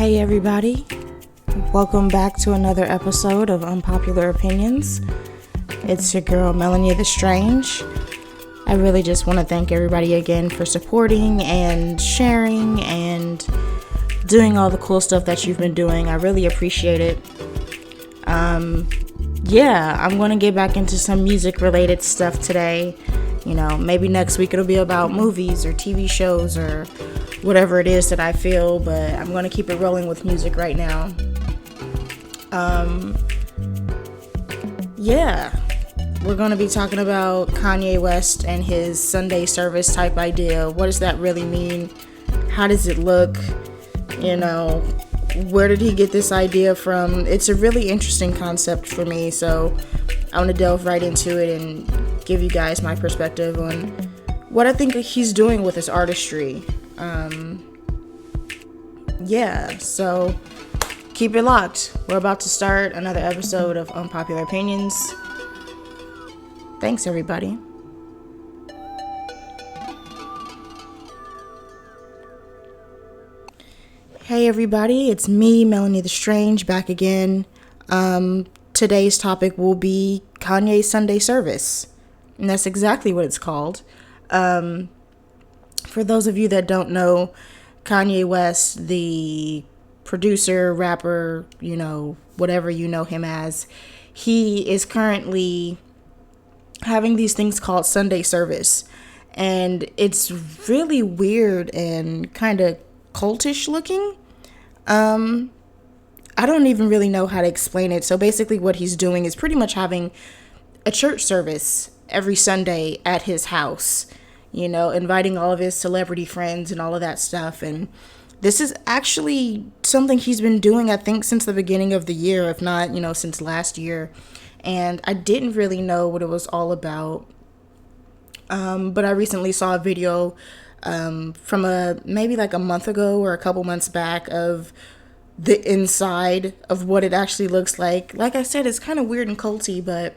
Hey everybody, welcome back to another episode of Unpopular Opinions. It's your girl Melanie the Strange. I really just want to thank everybody again for supporting and sharing and doing all the cool stuff that you've been doing. I really appreciate it. I'm going to get back into some music related stuff today. Maybe next week it'll be about movies or TV shows or whatever it is that I feel, but I'm going to keep it rolling with music right now. We're going to be talking about Kanye West and his Sunday service type idea. What does that really mean? How does it look? Where did he get this idea from? It's a really interesting concept for me, so I want to delve right into it and give you guys my perspective on what I think he's doing with his artistry. So keep it locked. We're about to start another episode of Unpopular Opinions. Thanks, everybody. Hey, everybody. It's me, Melanie the Strange, back again. Today's topic will be Kanye's Sunday service. And that's exactly what it's called. For those of you that don't know, Kanye West, the producer, rapper, whatever you know him as, he is currently having these things called Sunday service. And it's really weird and kind of cultish looking. I don't even really know how to explain it. So basically what he's doing is pretty much having a church service every Sunday at his house, inviting all of his celebrity friends and all of that stuff. And this is actually something he's been doing, I think, since the beginning of the year, if not, since last year. And I didn't really know what it was all about. But I recently saw a video from maybe like a month ago or a couple months back of the inside of what it actually looks like. Like I said, it's kind of weird and culty, but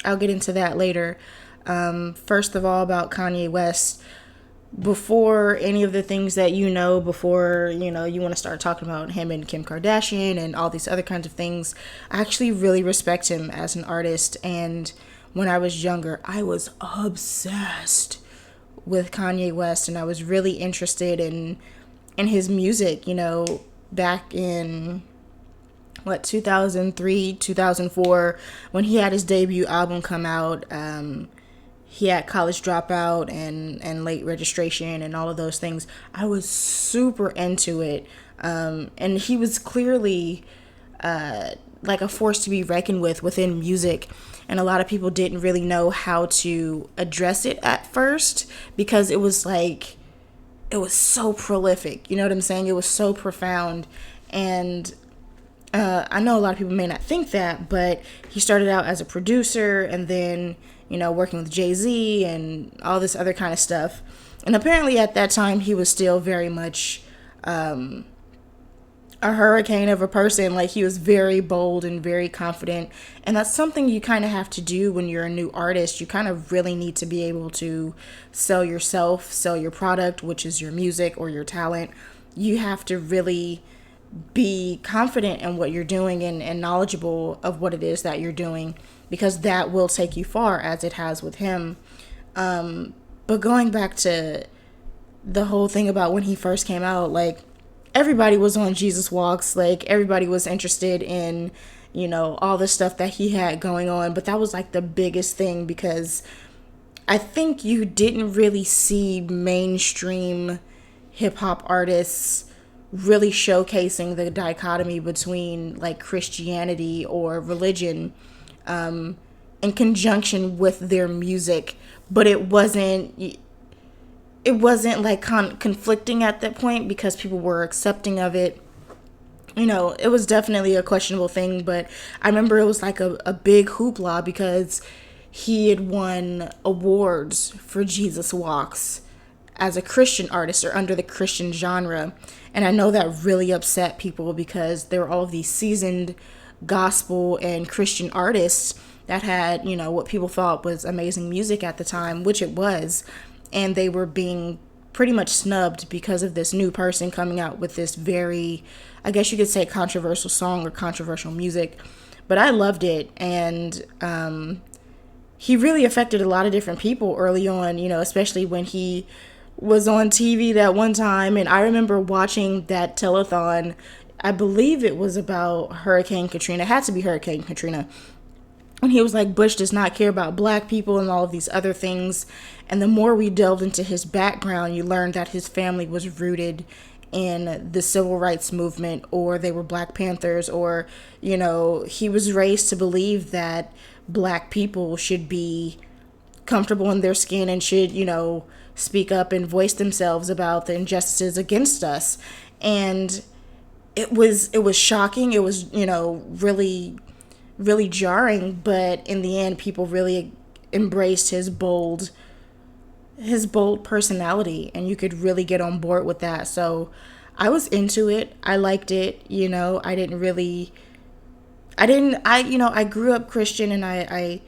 I'll get into that later. First of all, about Kanye West, before any of the things that before, you want to start talking about him and Kim Kardashian and all these other kinds of things, I actually really respect him as an artist. And when I was younger, I was obsessed with Kanye West, and I was really interested in his music, back in 2003, 2004, when he had his debut album come out. He had College Dropout and Late Registration and all of those things. I was super into it. And he was clearly like a force to be reckoned with within music. And a lot of people didn't really know how to address it at first because it was so prolific. You know what I'm saying? It was so profound. And I know a lot of people may not think that, but he started out as a producer and then, working with Jay-Z and all this other kind of stuff. And apparently at that time, he was still very much a hurricane of a person. Like, he was very bold and very confident. And that's something you kind of have to do when you're a new artist. You kind of really need to be able to sell yourself, sell your product, which is your music or your talent. You have to really be confident in what you're doing and knowledgeable of what it is that you're doing, because that will take you far, as it has with him. But going back to the whole thing about when he first came out, like, everybody was on Jesus Walks. Like, everybody was interested in, all the stuff that he had going on. But that was like the biggest thing, because I think you didn't really see mainstream hip hop artists really showcasing the dichotomy between like Christianity or religion in conjunction with their music. But it wasn't like conflicting at that point, because people were accepting of it. It was definitely a questionable thing, but I remember it was like a big hoopla because he had won awards for Jesus Walks as a Christian artist or under the Christian genre. And I know that really upset people, because there were all of these seasoned gospel and Christian artists that had, what people thought was amazing music at the time, which it was. And they were being pretty much snubbed because of this new person coming out with this very, I guess you could say, controversial song or controversial music. But I loved it, and he really affected a lot of different people early on, especially when he was on TV that one time. And I remember watching that telethon. I believe it was about Hurricane Katrina. It had to be Hurricane Katrina. And he was like, Bush does not care about black people and all of these other things. And the more we delved into his background, you learned that his family was rooted in the civil rights movement, or they were Black Panthers, or, he was raised to believe that black people should be comfortable in their skin and should, speak up and voice themselves about the injustices against us. And it was shocking. It was, really, really jarring. But in the end, people really embraced his bold personality, and you could really get on board with that. So I was into it. I liked it. I grew up Christian, and I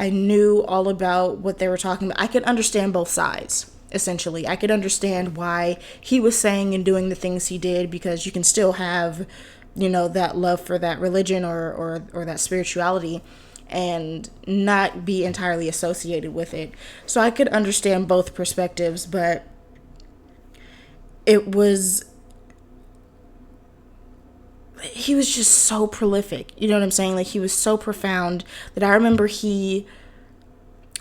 knew all about what they were talking about. I could understand both sides, essentially. I could understand why he was saying and doing the things he did, because you can still have, that love for that religion or that spirituality and not be entirely associated with it. So I could understand both perspectives, but he was just so prolific. You know what I'm saying? Like, he was so profound that I remember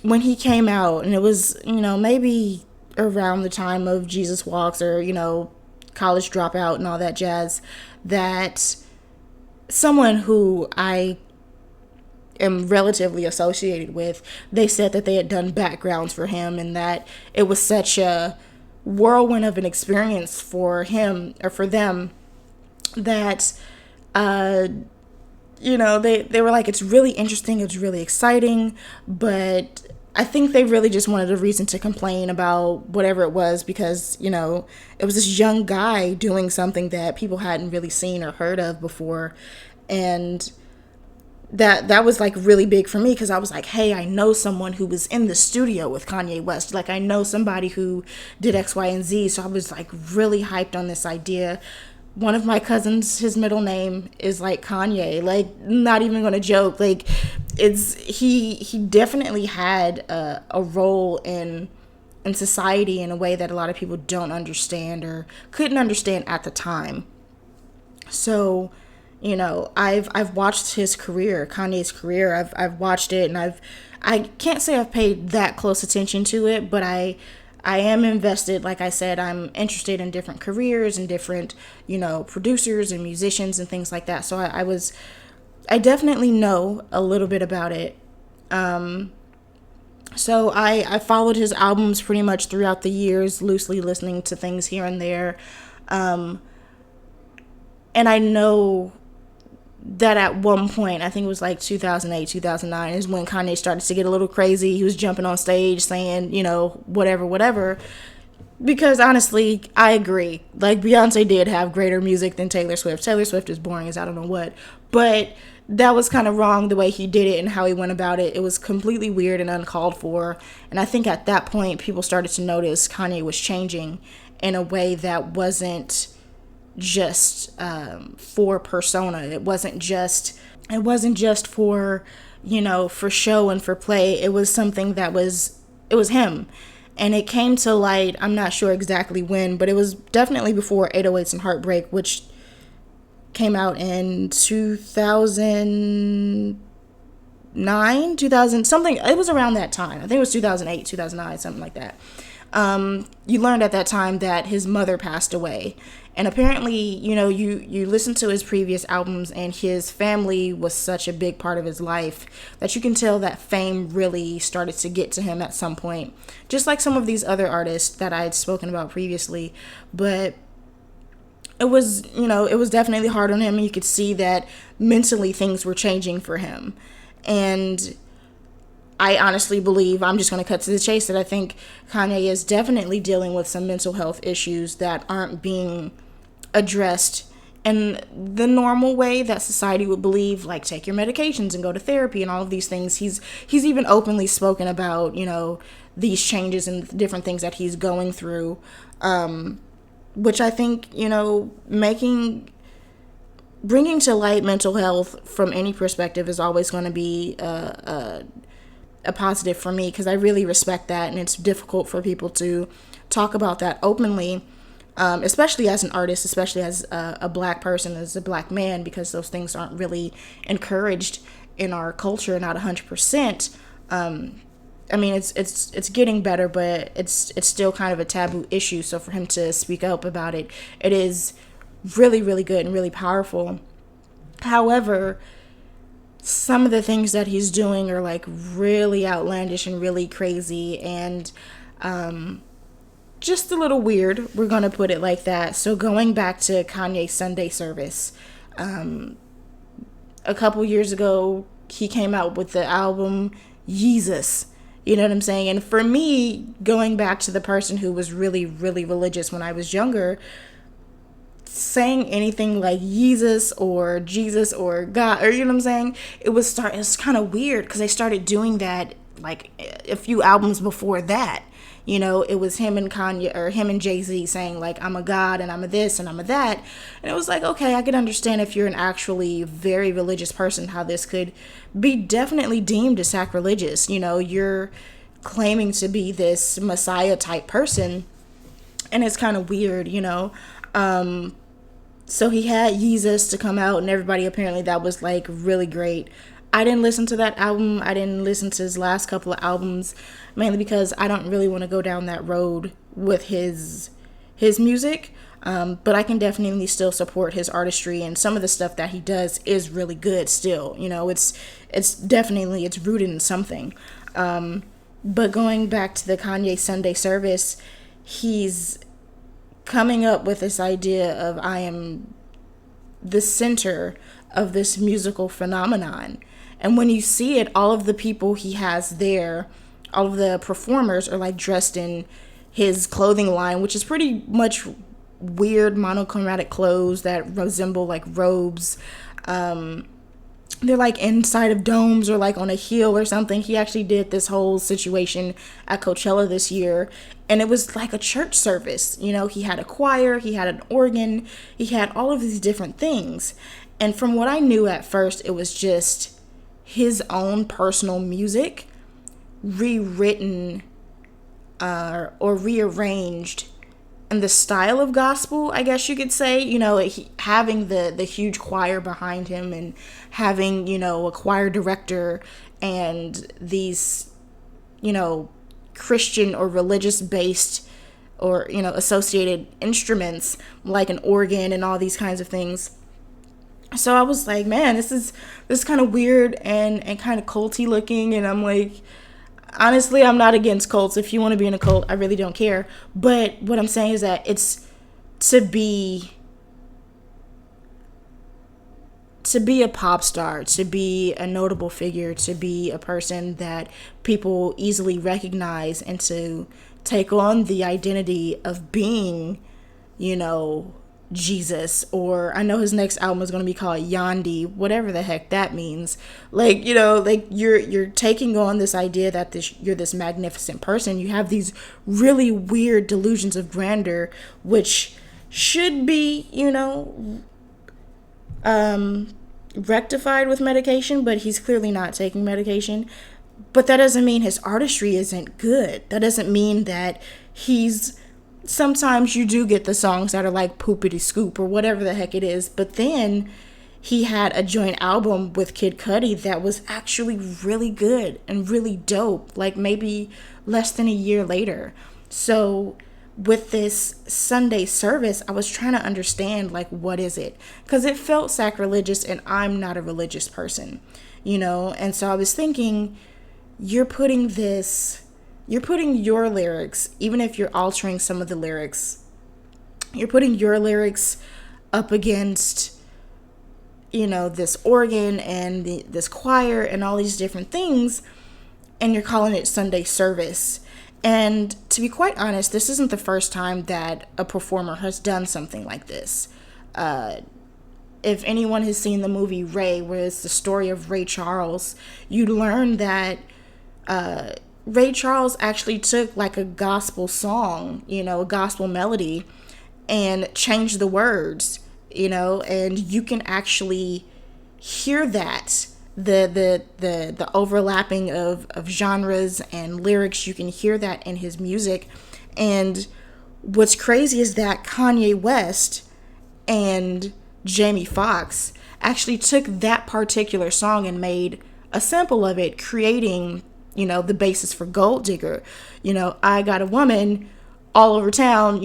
when he came out, and it was, maybe around the time of Jesus Walks, or, College Dropout and all that jazz, that someone who I am relatively associated with, they said that they had done backgrounds for him, and that it was such a whirlwind of an experience for him, or for them, that they were like, it's really interesting, it's really exciting, but I think they really just wanted a reason to complain about whatever it was, because it was this young guy doing something that people hadn't really seen or heard of before. And that was like really big for me, because I was like, hey, I know someone who was in the studio with Kanye West. Like, I know somebody who did X, Y, and Z. So I was like really hyped on this idea. One of my cousins, his middle name is like Kanye. Like, not even gonna joke. Like, he definitely had a role in society in a way that a lot of people don't understand or couldn't understand at the time. So, I've watched his career, Kanye's career. I've watched it, and I can't say I've paid that close attention to it, but I am invested. Like I said, I'm interested in different careers and different, producers and musicians and things like that. So I definitely know a little bit about it. So I followed his albums pretty much throughout the years, loosely listening to things here and there. And I know that at one point, I think it was like 2008, 2009, is when Kanye started to get a little crazy. He was jumping on stage saying, whatever. Because honestly, I agree. Like, Beyonce did have greater music than Taylor Swift. Taylor Swift is boring as I don't know what. But that was kind of wrong, the way he did it and how he went about it. It was completely weird and uncalled for. And I think at that point, people started to notice Kanye was changing in a way that wasn't just for persona. It wasn't just for, for show and for play. It was something that it was him. And it came to light, I'm not sure exactly when, but it was definitely before 808s and Heartbreak, which came out in 2009, 2000, something. It was around that time. I think it was 2008, 2009, something like that. You learned at that time that his mother passed away. And apparently, you listen to his previous albums, and his family was such a big part of his life that you can tell that fame really started to get to him at some point. Just like some of these other artists that I had spoken about previously. But it was definitely hard on him, and you could see that mentally things were changing for him. And I honestly believe, I'm just going to cut to the chase, that I think Kanye is definitely dealing with some mental health issues that aren't being addressed and the normal way that society would believe, like take your medications and go to therapy and all of these things. He's even openly spoken about, these changes and different things that he's going through, which I think, bringing to light mental health from any perspective is always going to be a positive for me, because I really respect that, and it's difficult for people to talk about that openly, especially as an artist, especially as a black person, as a black man, because those things aren't really encouraged in our culture, not 100%. I mean, it's getting better, but it's still kind of a taboo issue. So for him to speak up about it, it is really, really good and really powerful. However, some of the things that he's doing are like really outlandish and really crazy, and just a little weird. We're going to put it like that. So going back to Kanye's Sunday service, a couple years ago, he came out with the album Yeezus. You know what I'm saying? And for me, going back to the person who was really, really religious when I was younger, saying anything like Yeezus or Jesus or God, or you know what I'm saying, it's kind of weird, because they started doing that like a few albums before that. It was him and Kanye, or him and Jay-Z, saying like, I'm a God and I'm a this and I'm a that. And it was like, okay, I could understand if you're an actually very religious person, how this could be definitely deemed as sacrilegious. You're claiming to be this Messiah type person, and it's kind of weird, So he had Yeezus to come out, and everybody, apparently that was like really great. I didn't listen to that album. I didn't listen to his last couple of albums, mainly because I don't really want to go down that road with his music. But I can definitely still support his artistry, and some of the stuff that he does is really good still. It's definitely, it's rooted in something. But going back to the Kanye Sunday service, he's coming up with this idea of, I am the center of this musical phenomenon. And when you see it, all of the people he has there, all of the performers are like dressed in his clothing line, which is pretty much weird monochromatic clothes that resemble like robes. They're like inside of domes or like on a hill or something. He actually did this whole situation at Coachella this year, and it was like a church service. He had a choir, he had an organ, he had all of these different things. And from what I knew at first, it was just his own personal music rewritten or rearranged in the style of gospel, I guess you could say. Having the huge choir behind him, and having, a choir director, and these, Christian or religious based or, associated instruments like an organ and all these kinds of things. So I was like, man, this is kind of weird and kind of culty looking. And I'm like, honestly, I'm not against cults. If you want to be in a cult, I really don't care. But what I'm saying is that it's to be a pop star, to be a notable figure, to be a person that people easily recognize, and to take on the identity of being, Jesus, or I know his next album is going to be called Yandi, whatever the heck that means. Like, you're taking on this idea that you're this magnificent person. You have these really weird delusions of grandeur, which should be, rectified with medication, but he's clearly not taking medication. But that doesn't mean his artistry isn't good. That doesn't mean that sometimes you do get the songs that are like poopity scoop or whatever the heck it is, but then he had a joint album with Kid Cudi that was actually really good and really dope, like maybe less than a year later. So with this Sunday service, I was trying to understand, like, what is it? Because it felt sacrilegious, and I'm not a religious person, and so I was thinking, you're putting your lyrics, even if you're altering some of the lyrics, you're putting your lyrics up against, this organ and this choir and all these different things, and you're calling it Sunday service. And to be quite honest, this isn't the first time that a performer has done something like this. if anyone has seen the movie Ray, where it's the story of Ray Charles, you learn that Ray Charles actually took like a gospel song, a gospel melody, and changed the words, and you can actually hear that the overlapping of genres and lyrics. You can hear that in his music. And what's crazy is that Kanye West and Jamie Foxx actually took that particular song and made a sample of it, creating, the basis for Gold Digger. I got a woman all over town,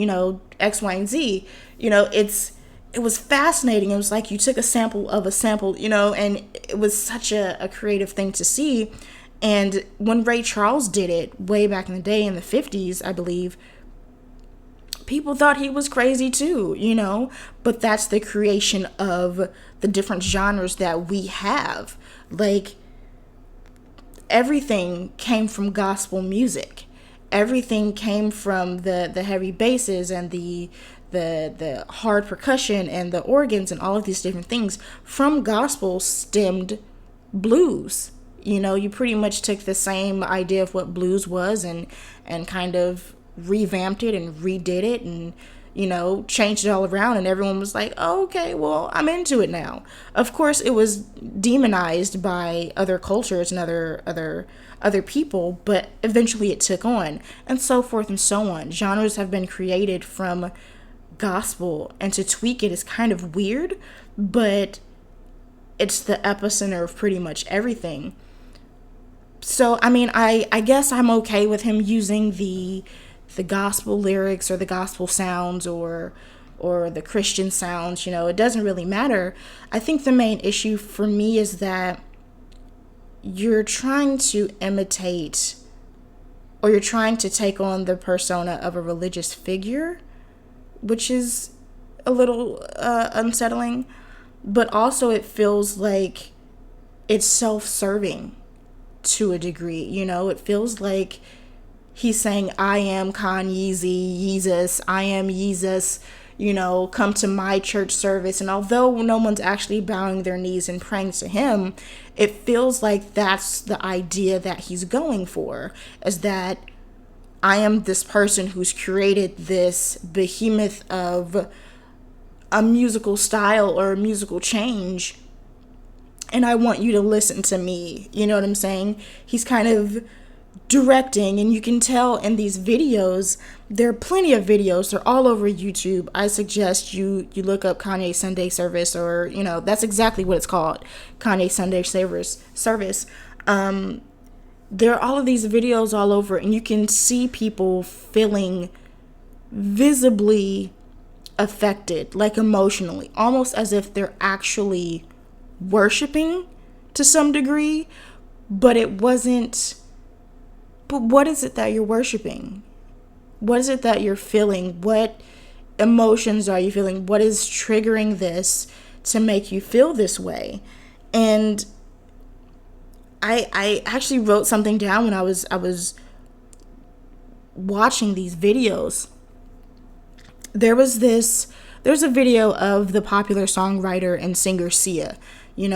X, Y, and Z. It was fascinating. It was like you took a sample of a sample, and it was such a creative thing to see. And when Ray Charles did it way back in the day, in the 50s, I believe, people thought he was crazy too, but that's the creation of the different genres that we have. Like, everything came from gospel music. Everything came from the heavy basses and the hard percussion and the organs and all of these different things. From gospel stemmed blues. You pretty much took the same idea of what blues was and kind of revamped it and redid it and changed it all around, and everyone was like, oh, okay, well, I'm into it now. Of course, it was demonized by other cultures and other people, but eventually it took on, and so forth and so on. Genres have been created from gospel, and to tweak it is kind of weird, but it's the epicenter of pretty much everything. So, I guess I'm okay with him using the gospel lyrics or the gospel sounds or the Christian sounds. It doesn't really matter. I think the main issue for me is that you're trying to imitate, or you're trying to take on the persona of a religious figure, which is a little unsettling, but also it feels like it's self-serving to a degree. It feels like he's saying, I am Kanyes, Jesus, I am Jesus, come to my church service. And although no one's actually bowing their knees and praying to him, it feels like that's the idea that he's going for, is that I am this person who's created this behemoth of a musical style or a musical change, and I want you to listen to me. You know what I'm saying? He's kind of directing, and you can tell in these videos. There are plenty of videos. They're all over YouTube. I suggest you look up Kanye Sunday Service, or that's exactly what it's called, Kanye Sunday Service. There are all of these videos all over, and you can see people feeling visibly affected, like emotionally, almost as if they're actually worshiping to some degree, but it wasn't. But what is it that you're worshiping? What is it that you're feeling? What emotions are you feeling? What is triggering this to make you feel this way? And I actually wrote something down when I was watching these videos. There's a video of the popular songwriter and singer Sia.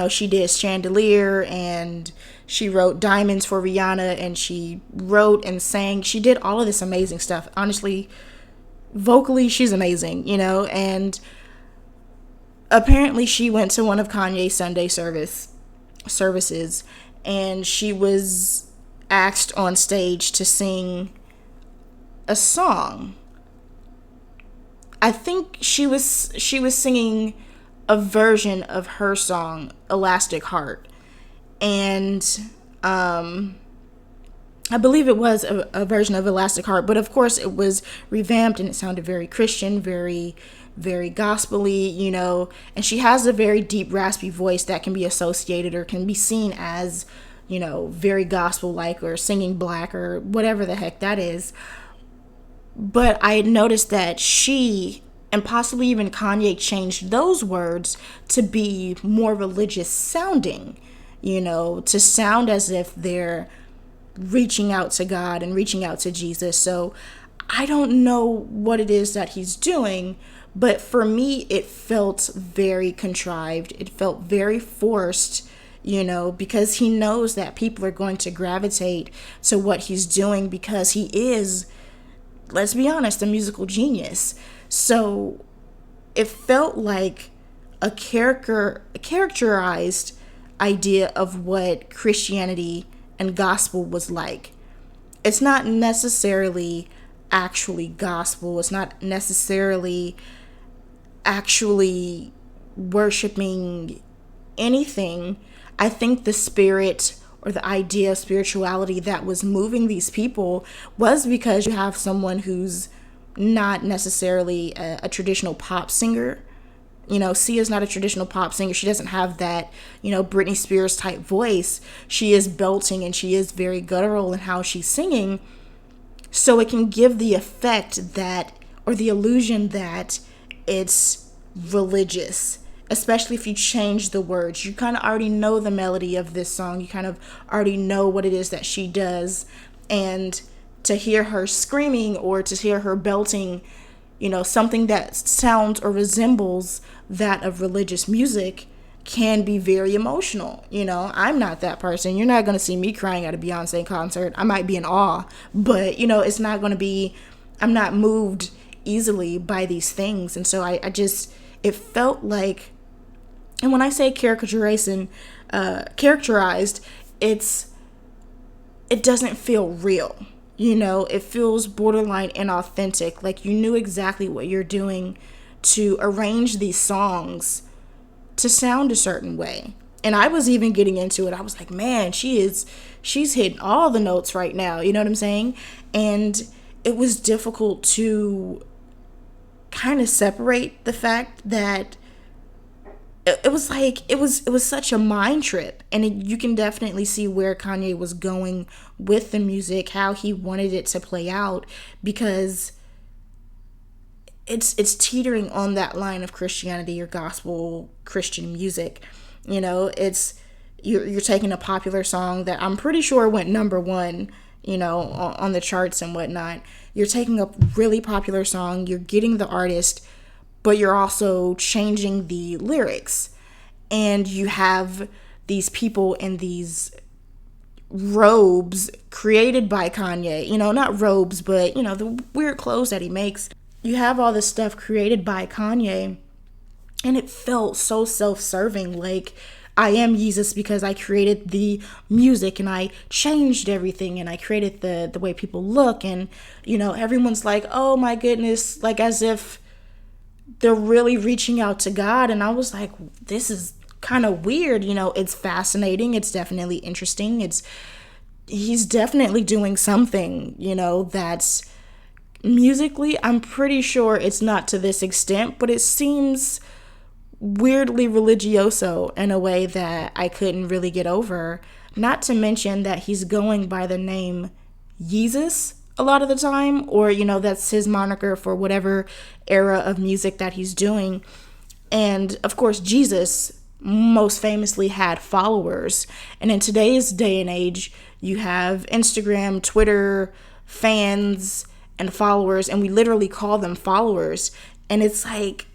She did Chandelier, and she wrote Diamonds for Rihanna, and she wrote and sang. She did all of this amazing stuff. Honestly, vocally, she's amazing, and apparently she went to one of Kanye's Sunday services, and she was asked on stage to sing a song. I think she was singing a version of her song, Elastic Heart. And I believe it was a version of Elastic Heart, but of course it was revamped, and it sounded very Christian, very, very gospel-y, and she has a very deep, raspy voice that can be associated or can be seen as, very gospel-like, or singing black, or whatever the heck that is. But I had noticed that she, and possibly even Kanye, changed those words to be more religious sounding, to sound as if they're reaching out to God and reaching out to Jesus. So I don't know what it is that he's doing, But for me, it felt very contrived. It felt very forced, because he knows that people are going to gravitate to what he's doing because he is, let's be honest, a musical genius. So it felt like a characterized idea of what Christianity and gospel was like. It's not necessarily actually gospel. It's not necessarily actually worshiping anything. I think the spirit or the idea of spirituality that was moving these people was because you have someone who's not necessarily a traditional pop singer. Sia's not a traditional pop singer. She doesn't have that, Britney Spears type voice. She is belting and she is very guttural in how she's singing. So it can give the effect that, or the illusion that it's religious, especially if you change the words. You kind of already know the melody of this song. You kind of already know what it is that she does. And to hear her screaming or to hear her belting, something that sounds or resembles that of religious music can be very emotional. I'm not that person. You're not going to see me crying at a Beyonce concert. I might be in awe, but, it's not going to be, I'm not moved easily by these things. And so I just, it felt like, and when I say characterized, it doesn't feel real. It feels borderline inauthentic. Like you knew exactly what you're doing to arrange these songs to sound a certain way. And I was even getting into it. I was like, man, she's hitting all the notes right now. You know what I'm saying? And it was difficult to kind of separate the fact that it was like, it was such a mind trip. And you can definitely see where Kanye was going with the music, how he wanted it to play out, because it's teetering on that line of Christianity or gospel Christian music. It's you're taking a popular song that I'm pretty sure went number one, on the charts and whatnot. You're taking a really popular song, you're getting the artist, but you're also changing the lyrics. And you have these people in these robes created by Kanye, not robes, but, the weird clothes that he makes. You have all this stuff created by Kanye, and it felt so self-serving, like I am Jesus because I created the music and I changed everything and I created the way people look, and everyone's like, oh my goodness, like as if they're really reaching out to God. And I was like, this is kind of weird. It's fascinating, it's definitely interesting, he's definitely doing something, that's musically, I'm pretty sure it's not to this extent, but it seems weirdly religioso in a way that I couldn't really get over. Not to mention that he's going by the name Yeezus a lot of the time, or that's his moniker for whatever era of music that he's doing. And of course, Jesus most famously had followers, and in today's day and age, you have Instagram, Twitter, fans, and followers, and we literally call them followers. And it's like,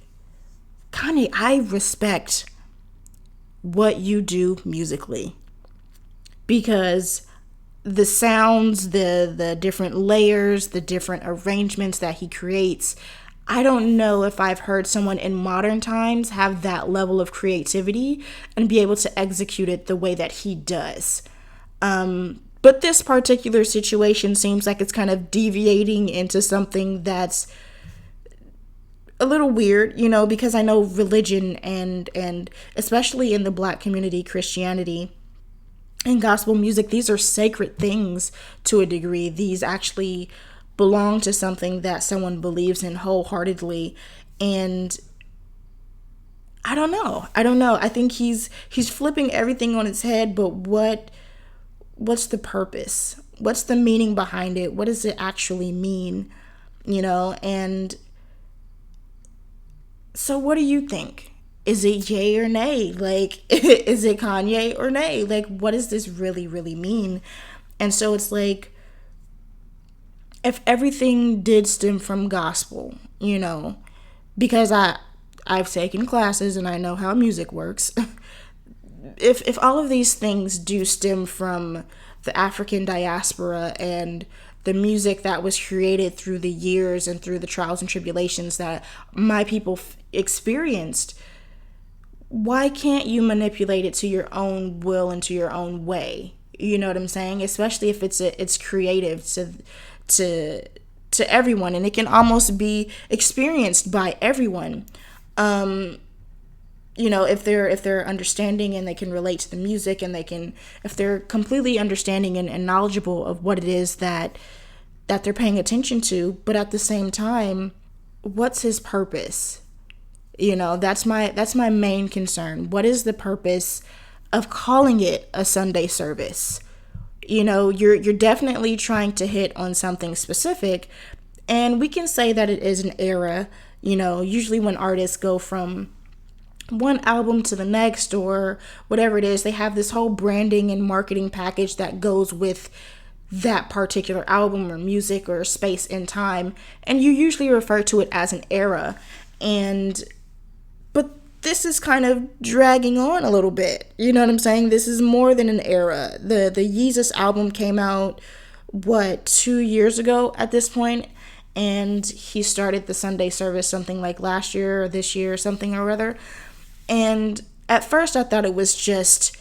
Kanye, I respect what you do musically, because the sounds, the different layers, the different arrangements that he creates, I don't know if I've heard someone in modern times have that level of creativity and be able to execute it the way that he does. But this particular situation seems like it's kind of deviating into something that's a little weird, because I know religion and especially in the Black community, Christianity and gospel music, these are sacred things to a degree. These actually belong to something that someone believes in wholeheartedly. And I don't know. I think he's flipping everything on its head, but what's the purpose? What's the meaning behind it? What does it actually mean? And so what do you think? Is it yay or nay? Like, is it Kanye or nay? Like, what does this really, really mean? And so it's like, if everything did stem from gospel, because I've taken classes and I know how music works. If all of these things do stem from the African diaspora and the music that was created through the years and through the trials and tribulations that my people experienced, why can't you manipulate it to your own will and to your own way? You know what I'm saying? Especially if it's creative to everyone, and it can almost be experienced by everyone. If they're understanding and they can relate to the music, and if they're completely understanding and knowledgeable of what it is that they're paying attention to, but at the same time, what's his purpose? That's my main concern. What is the purpose of calling it a Sunday service? You're definitely trying to hit on something specific, and we can say that it is an era. Usually when artists go from one album to the next or whatever it is, they have this whole branding and marketing package that goes with that particular album or music or space in time, and you usually refer to it as an era. But this is kind of dragging on a little bit. You know what I'm saying? This is more than an era. The Yeezus album came out 2 years ago at this point, and he started the Sunday service something like last year or this year, something or other. And at first I thought it was just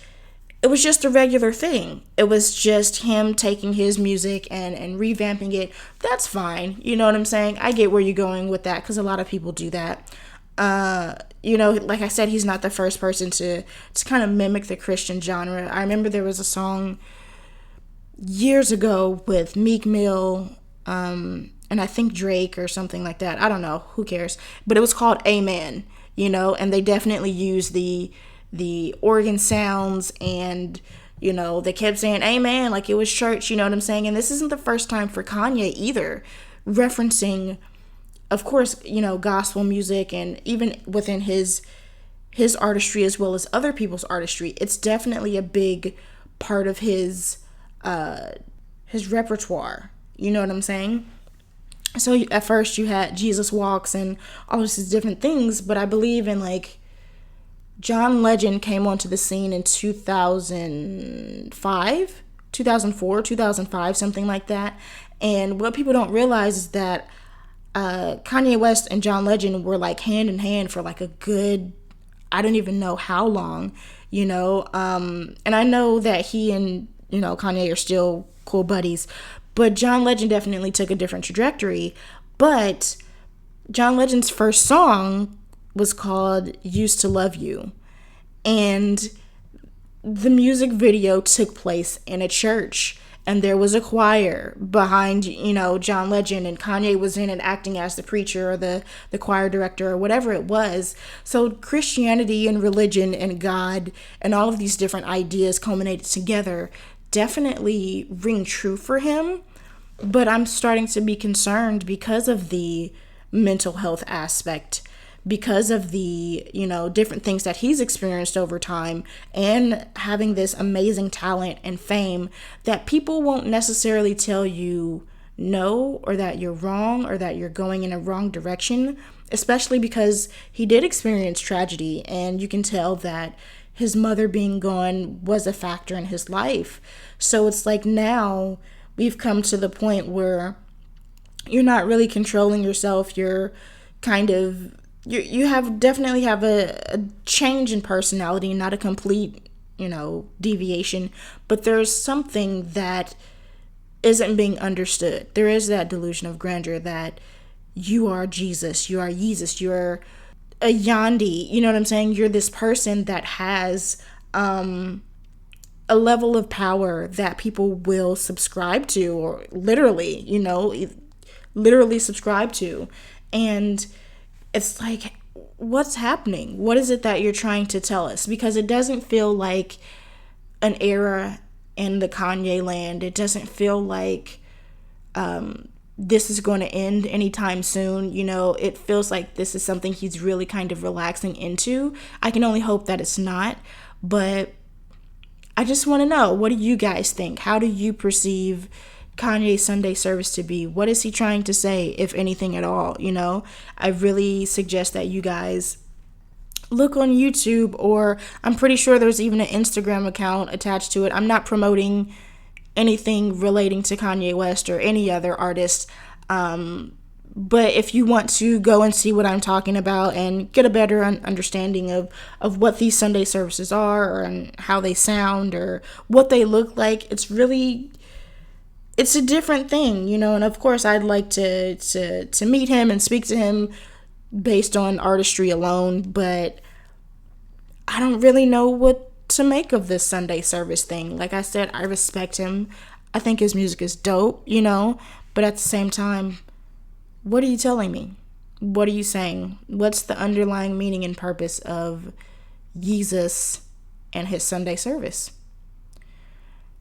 a regular thing. It was just him taking his music and revamping it. That's fine. You know what I'm saying? I get where you're going with that, because a lot of people do that. Like I said, he's not the first person to kind of mimic the Christian genre. I remember there was a song years ago with Meek Mill, and I think Drake or something like that. I don't know. Who cares? But it was called Amen, and they definitely used the organ sounds, and they kept saying amen like it was church. You know what I'm saying? And this isn't the first time for Kanye either, referencing, of course, gospel music, and even within his artistry as well as other people's artistry. It's definitely a big part of his repertoire. You know what I'm saying? So at first you had Jesus Walks and all of these different things, but I believe in John Legend came onto the scene in 2005, 2004, 2005, something like that. And what people don't realize is that Kanye West and John Legend were hand in hand for a good, I don't even know how long, and I know that he and, Kanye are still cool buddies, but John Legend definitely took a different trajectory. But John Legend's first song was called Used to Love You, and the music video took place in a church, and there was a choir behind, John Legend, and Kanye was in it acting as the preacher or the choir director or whatever it was. So Christianity and religion and God and all of these different ideas culminated together definitely ring true for him. But I'm starting to be concerned because of the mental health aspect, because of the, different things that he's experienced over time, and having this amazing talent and fame, that people won't necessarily tell you no, or that you're wrong, or that you're going in a wrong direction, especially because he did experience tragedy, and you can tell that his mother being gone was a factor in his life. So it's now we've come to the point where you're not really controlling yourself. You're kind of, you definitely have a change in personality, not a complete, deviation, but there's something that isn't being understood. There is that delusion of grandeur that you are Jesus, you are Yeezus, you're a Yandi, you know what I'm saying? You're this person that has a level of power that people will subscribe to, or literally subscribe to. And it's what's happening? What is it that you're trying to tell us? Because it doesn't feel like an era in the Kanye land. It doesn't feel like this is going to end anytime soon. It feels like this is something he's really kind of relaxing into. I can only hope that it's not, but I just want to know, what do you guys think? How do you perceive Kanye's Sunday service to be? What is he trying to say, if anything at all? I really suggest that you guys look on YouTube, or I'm pretty sure there's even an Instagram account attached to it. I'm not promoting anything relating to Kanye West or any other artist. But if you want to go and see what I'm talking about and get a better understanding of what these Sunday services are, and how they sound, or what they look like, it's a different thing, and of course I'd like to meet him and speak to him based on artistry alone, but I don't really know what to make of this Sunday service thing. Like I said, I respect him. I think his music is dope, but at the same time, what are you telling me? What are you saying? What's the underlying meaning and purpose of Jesus and his Sunday service?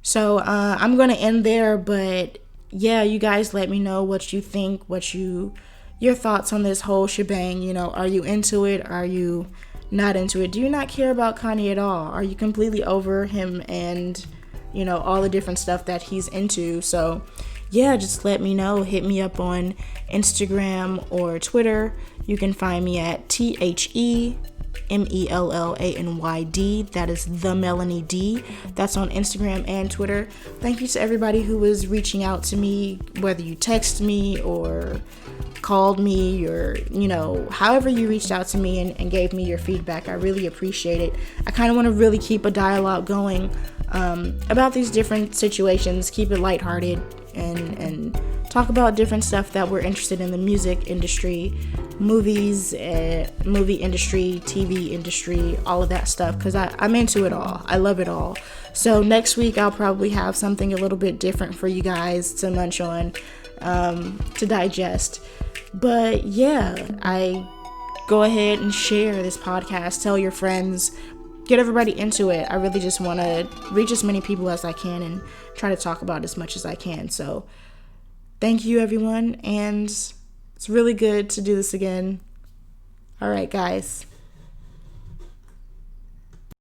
So I'm going to end there, but yeah, you guys let me know what you think, your thoughts on this whole shebang. Are you into it? Are you not into it? Do you not care about Kanye at all? Are you completely over him and, all the different stuff that he's into? So yeah, just let me know. Hit me up on Instagram or Twitter. You can find me at TheMellanyD. That is the Melanie D. That's on Instagram and Twitter. Thank you to everybody who was reaching out to me, whether you text me or called me, or however you reached out to me and gave me your feedback. I really appreciate it. I kind of want to really keep a dialogue going about these different situations, keep it lighthearted, and talk about different stuff that we're interested in the music industry, movies, movie industry, TV industry, all of that stuff, because I'm into it all. I love it all. So next week I'll probably have something a little bit different for you guys to munch on, to digest. But yeah, I go ahead and share this podcast, tell your friends, get everybody into it. I really just want to reach as many people as I can and try to talk about as much as I can. So thank you, everyone, and it's really good to do this again. All right, guys.